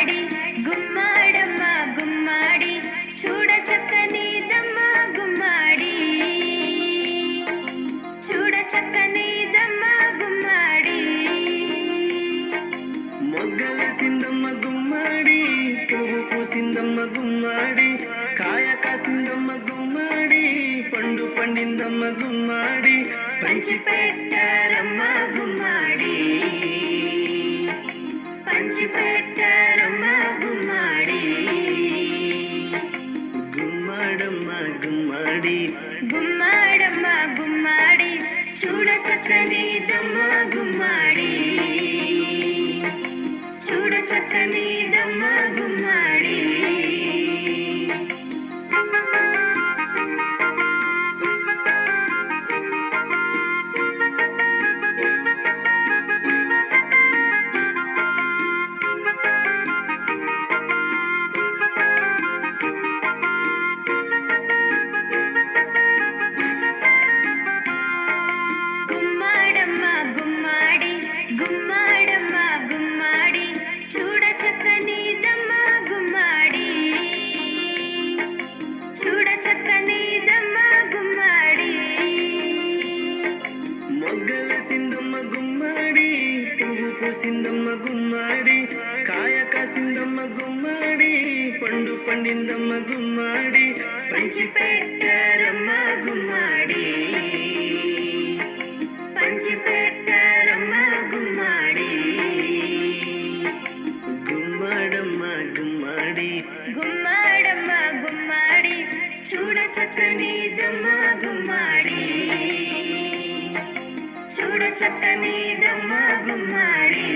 గుమ్మాడి గుమ్మాడమ్మ గుమ్మాడి చూడ చక్కనిదమ్మ గుమ్మాడి చూడ చక్కనిదమ్మ గుమ్మాడి మొగ్గలేసిందమ్మ గుమ్మాడి పువ్వు పూసిందమ్మ గుమ్మాడి కాయ కాసిందమ్మ గుమ్మాడి పండు పండిందమ్మ గుమ్మాడి పంచి పెట్టారమ్మ గుమ్మాడి పంచి పెట్టారమ్మ గుమ్మాడి గుమ్మాడమ్మ గుమ్మాడి గుమ్మాడమ్మ గుమ్మాడి చూడ చక్కనిదమ్మ గుమ్మాడి చూడ చక్కనిదమ్మ గుమ్మాడి గుమ్మాడమ్మ గుమ్మాడి గుమ్మాడమ్మ గుమ్మాడి చూడ చక్కనిదమ్మ గుమ్మాడి చూడ చక్కనిదమ్మ గుమ్మాడి మొగ్గలేసిందమ్మ గుమ్మాడి పువ్వు పూసిందమ్మ గుమ్మాడి కాయ కాసిందమ్మ గుమ్మాడి పండు పండిందమ్మ గుమ్మాడి పంచి పెట్టారమ్మ గుమ్మాడి పంచి పెట్టారమ్మ గుమ్మాడి గుమ్మాడమ్మ గుమ్మాడి గుమ్మాడమ్మ గుమ్మాడి చూడ చక్కనిదమ్మ గుమ్మాడి చూడ చక్కనిదమ్మ గుమ్మాడి